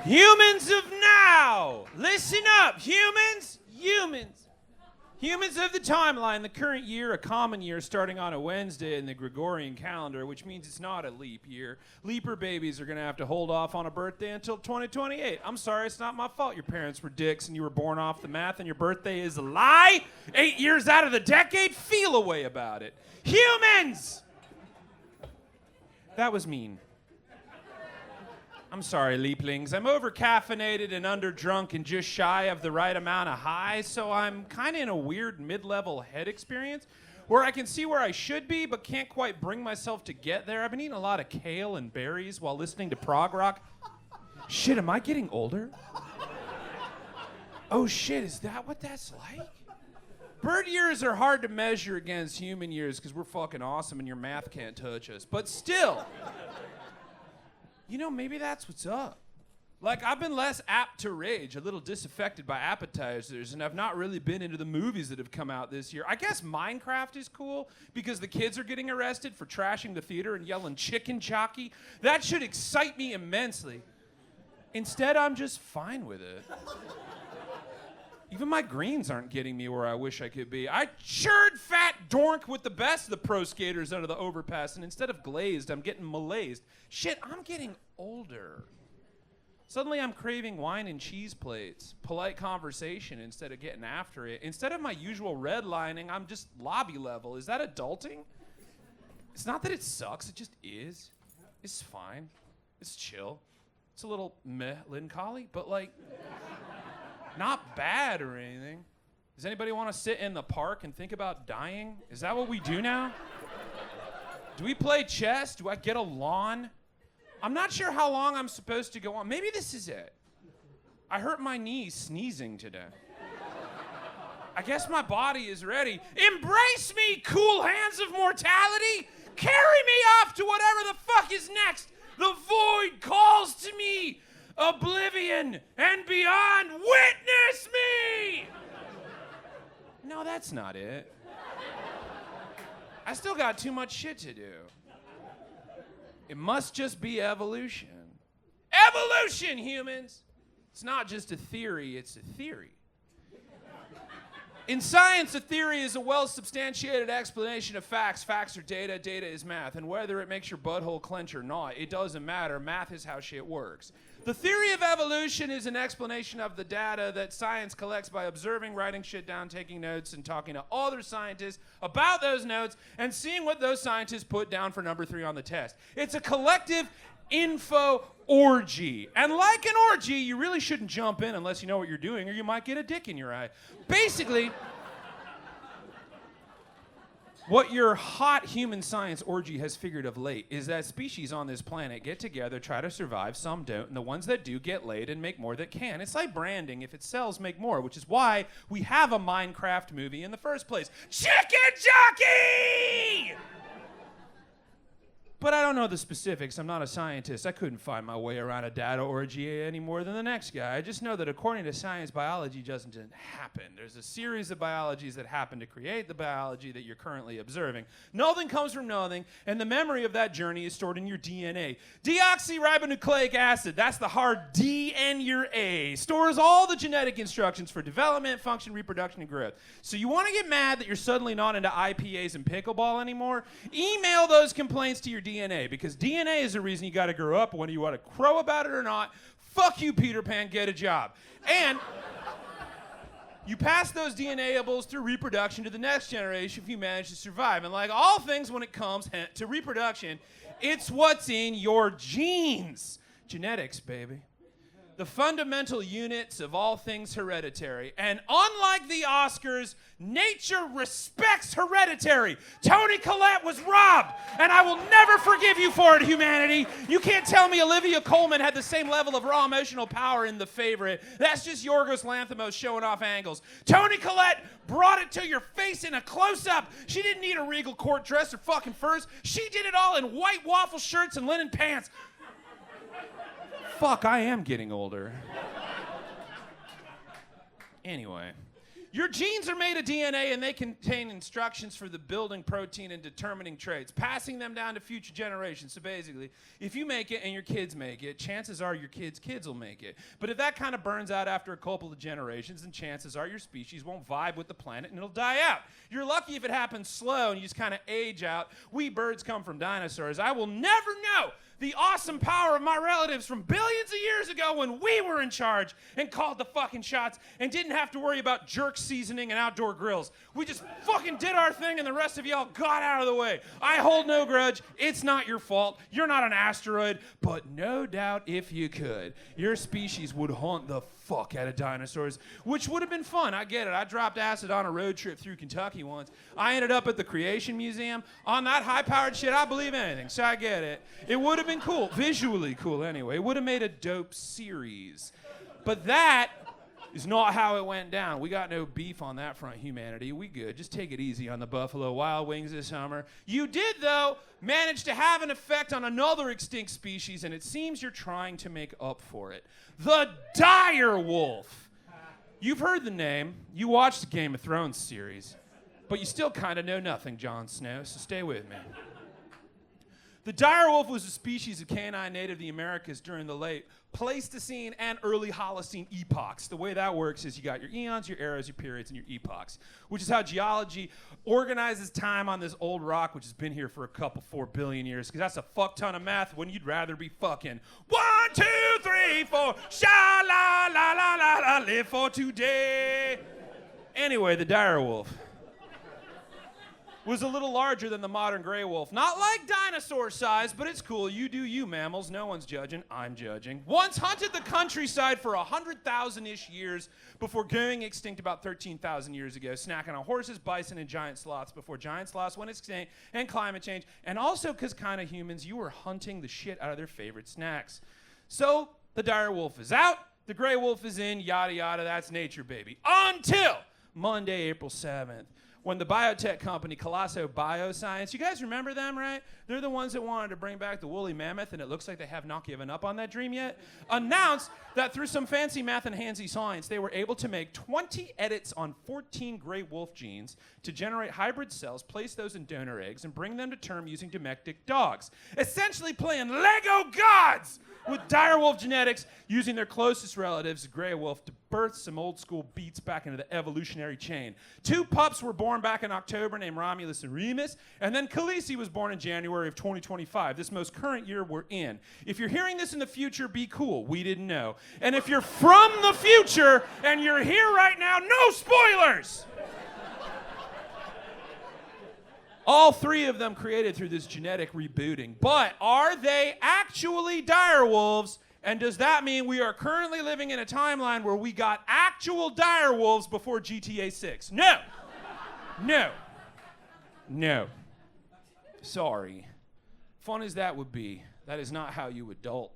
Humans of now, listen up, humans. Humans of the timeline, the current year, a common year starting on a Wednesday in the Gregorian calendar, which means it's not a leap year. Leaper babies are going to have to hold off on a birthday until 2028. I'm sorry, it's not my fault your parents were dicks and you were born off the math and your birthday is a lie. 8 years out of the decade, feel a way about it. Humans! That was mean. I'm sorry, leaplings. I'm over-caffeinated and under-drunk and just shy of the right amount of high, so I'm kind of in a weird mid-level head experience where I can see where I should be but can't quite bring myself to get there. I've been eating a lot of kale and berries while listening to prog rock. Shit, am I getting older? Oh shit, is that what that's like? Bird years are hard to measure against human years because we're fucking awesome and your math can't touch us. But still... You know, maybe that's what's up. Like, I've been less apt to rage, a little disaffected by appetizers, and I've not really been into the movies that have come out this year. I guess Minecraft is cool because the kids are getting arrested for trashing the theater and yelling chicken jockey. That should excite me immensely. Instead, I'm just fine with it. Even my greens aren't getting me where I wish I could be. I churred fat dork with the best of the pro skaters under the overpass, and instead of glazed, I'm getting malaised. Shit, I'm getting older. Suddenly I'm craving wine and cheese plates, polite conversation instead of getting after it. Instead of my usual redlining, I'm just lobby level. Is that adulting? It's not that it sucks, it just is. It's fine. It's chill. It's a little melancholy, but like... Not bad or anything. Does anybody want to sit in the park and think about dying? Is that what we do now? Do we play chess? Do I get a lawn? I'm not sure how long I'm supposed to go on. Maybe this is it. I hurt my knee sneezing today. I guess my body is ready. Embrace me, cool hands of mortality. Carry me off to whatever the fuck is next. The void calls to me. Oblivion and beyond, witness me! No, that's not it. I still got too much shit to do. It must just be evolution. Evolution, humans! It's not just a theory, it's a theory. In science, a theory is a well-substantiated explanation of facts. Facts are data, data is math. And whether it makes your butthole clench or not, it doesn't matter. Math is how shit works. The theory of evolution is an explanation of the data that science collects by observing, writing shit down, taking notes, and talking to other scientists about those notes and seeing what those scientists put down for number 3 on the test. It's a collective info orgy. And like an orgy, you really shouldn't jump in unless you know what you're doing or you might get a dick in your eye. Basically, what your hot human science orgy has figured of late is that species on this planet get together, try to survive, some don't, and the ones that do get laid and make more that can. It's like branding. If it sells, make more, which is why we have a Minecraft movie in the first place. Chicken Jockey! But I don't know the specifics. I'm not a scientist. I couldn't find my way around a data orgy any more than the next guy. I just know that according to science, biology doesn't happen. There's a series of biologies that happen to create the biology that you're currently observing. Nothing comes from nothing, and the memory of that journey is stored in your DNA. Deoxyribonucleic acid, that's the hard D in your A, stores all the genetic instructions for development, function, reproduction, and growth. So you want to get mad that you're suddenly not into IPAs and pickleball anymore? Email those complaints to your DNA, because DNA is the reason you got to grow up, whether you want to crow about it or not. Fuck you, Peter Pan, get a job. And you pass those DNAables through reproduction to the next generation if you manage to survive. And like all things when it comes to reproduction, it's what's in your genes. Genetics, baby. The fundamental units of all things hereditary. And unlike the Oscars, nature respects hereditary. Toni Collette was robbed, and I will never forgive you for it, humanity. You can't tell me Olivia Colman had the same level of raw emotional power in The Favorite. That's just Yorgos Lanthimos showing off angles. Toni Collette brought it to your face in a close-up. She didn't need a regal court dress or fucking furs. She did it all in white waffle shirts and linen pants. Fuck, I am getting older. Anyway, Your genes are made of DNA, and they contain instructions for the building protein and determining traits, passing them down to future generations. So basically, if you make it and your kids make it, chances are your kids' kids will make it. But if that kind of burns out after a couple of generations, then chances are your species won't vibe with the planet and it'll die out. You're lucky if it happens slow and you just kind of age out. We birds come from dinosaurs. I will never know the awesome power of my relatives from billions of years ago when we were in charge and called the fucking shots and didn't have to worry about jerk seasoning and outdoor grills. We just fucking did our thing and the rest of y'all got out of the way. I hold no grudge. It's not your fault. You're not an asteroid. But no doubt if you could, your species would haunt the fuck out of dinosaurs, which would have been fun. I get it. I dropped acid on a road trip through Kentucky once. I ended up at the Creation Museum. On that high-powered shit, I believe anything, so I get it. It would have been cool. Visually cool, anyway. It would have made a dope series. But that is not how it went down. We got no beef on that front, humanity. We good. Just take it easy on the Buffalo Wild Wings this summer. You did, though, manage to have an effect on another extinct species, and it seems you're trying to make up for it. The direwolf. You've heard the name. You watched the Game of Thrones series. But you still kind of know nothing, Jon Snow, so stay with me. The direwolf was a species of canine native to the Americas during the late Pleistocene and early Holocene epochs. The way that works is you got your eons, your eras, your periods, and your epochs, which is how geology organizes time on this old rock, which has been here for a couple 4 billion years, because that's a fuck ton of math when you'd rather be fucking 1, 2, 3, 4, sha-la-la-la-la-la, live for today. Anyway, the direwolf was a little larger than the modern gray wolf. Not like dinosaur size, but it's cool. You do you, mammals. No one's judging. I'm judging. Once hunted the countryside for 100,000-ish years before going extinct about 13,000 years ago, snacking on horses, bison, and giant sloths before giant sloths went extinct, and climate change. And also because kind of humans, you were hunting the shit out of their favorite snacks. So the dire wolf is out, the gray wolf is in, yada yada, that's nature, baby. Until Monday, April 7th. When the biotech company Colosso Bioscience, you guys remember them, right? They're the ones that wanted to bring back the woolly mammoth, and it looks like they have not given up on that dream yet, announced that through some fancy math and handsy science, they were able to make 20 edits on 14 gray wolf genes to generate hybrid cells, place those in donor eggs, and bring them to term using domestic dogs. Essentially playing Lego gods with direwolf genetics, using their closest relatives, the gray wolf, to birth some old school beats back into the evolutionary chain. 2 pups were born back in October named Romulus and Remus, and then Khaleesi was born in January of 2025, this most current year we're in. If you're hearing this in the future, be cool. We didn't know. And if you're from the future and you're here right now, no spoilers! All 3 of them created through this genetic rebooting. But are they actually direwolves? And does that mean we are currently living in a timeline where we got actual direwolves before GTA 6? No. No. No. Sorry. Fun as that would be, that is not how you adult.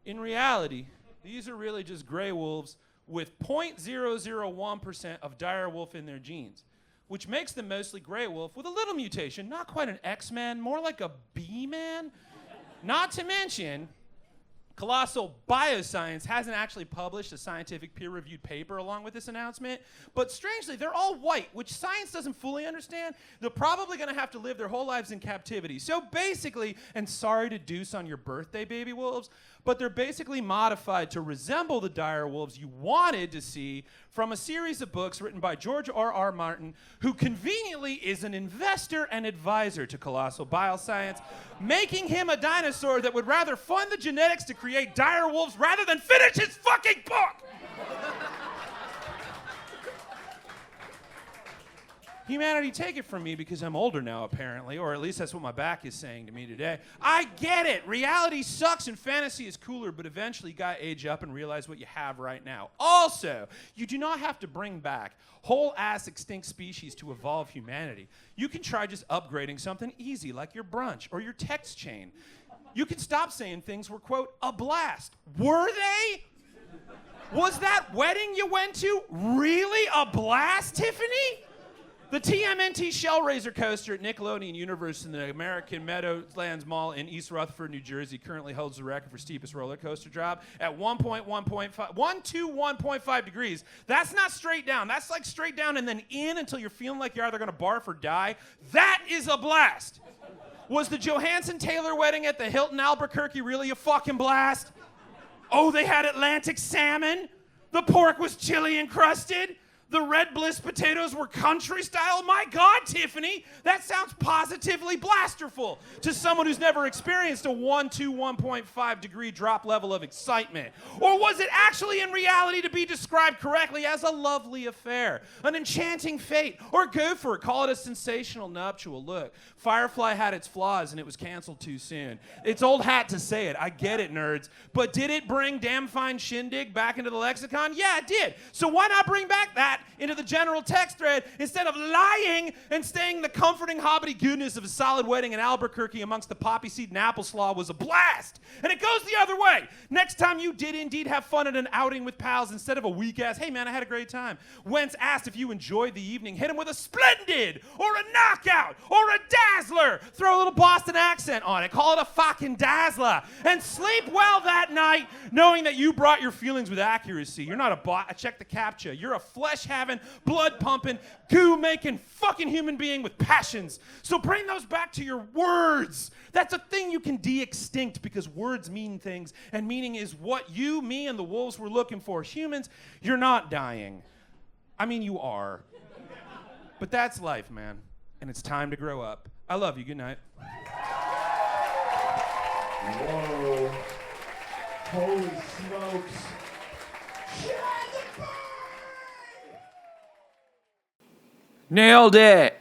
In reality, these are really just gray wolves with 0.001% of direwolf in their genes, which makes them mostly gray wolf with a little mutation, not quite an X-Man, more like a B-Man. Not to mention, Colossal Bioscience hasn't actually published a scientific peer-reviewed paper along with this announcement, but strangely, they're all white, which science doesn't fully understand. They're probably gonna have to live their whole lives in captivity. So basically, and sorry to deuce on your birthday, baby wolves, but they're basically modified to resemble the dire wolves you wanted to see from a series of books written by George R.R. Martin, who conveniently is an investor and advisor to Colossal Bioscience, making him a dinosaur that would rather fund the genetics to create dire wolves rather than finish his fucking book! Humanity, take it from me because I'm older now, apparently, or at least that's what my back is saying to me today. I get it. Reality sucks and fantasy is cooler, but eventually you gotta age up and realize what you have right now. Also, you do not have to bring back whole-ass extinct species to evolve humanity. You can try just upgrading something easy, like your brunch or your text chain. You can stop saying things were, quote, a blast. Were they? Was that wedding you went to really a blast, Tiffany? The TMNT Shellraiser coaster at Nickelodeon Universe in the American Meadowlands Mall in East Rutherford, New Jersey currently holds the record for steepest roller coaster drop at 1.5 degrees. That's not straight down. That's like straight down and then in until you're feeling like you're either going to barf or die. That is a blast. Was the Johansson-Taylor wedding at the Hilton Albuquerque really a fucking blast? Oh, they had Atlantic salmon. The pork was chili encrusted. The red bliss potatoes were country style. My God, Tiffany, that sounds positively blasterful to someone who's never experienced a 1.5 degree drop level of excitement. Or was it actually in reality to be described correctly as a lovely affair, an enchanting fate, or go for it, call it a sensational nuptial? Look, Firefly had its flaws and it was canceled too soon. It's old hat to say it, I get it, nerds, but did it bring Damn Fine Shindig back into the lexicon? Yeah, it did. So why not bring back that into the general text thread instead of lying and saying the comforting hobbity goodness of a solid wedding in Albuquerque amongst the poppy seed and apple slaw was a blast? And it goes the other way. Next time you did indeed have fun at an outing with pals, instead of a weak ass, hey man, I had a great time, Wentz asked if you enjoyed the evening, hit him with a splendid or a knockout or a dazzler. Throw a little Boston accent on it. Call it a fucking dazzler. And sleep well that night knowing that you brought your feelings with accuracy. You're not a bot. I checked the captcha. You're a flesh-having, blood-pumping, goo-making fucking human being with passions. So bring those back to your words. That's a thing you can de-extinct because words mean things, and meaning is what you, me, and the wolves were looking for. Humans, you're not dying. I mean, you are. But that's life, man. And it's time to grow up. I love you. Good night. Whoa. Holy smokes. Nailed it.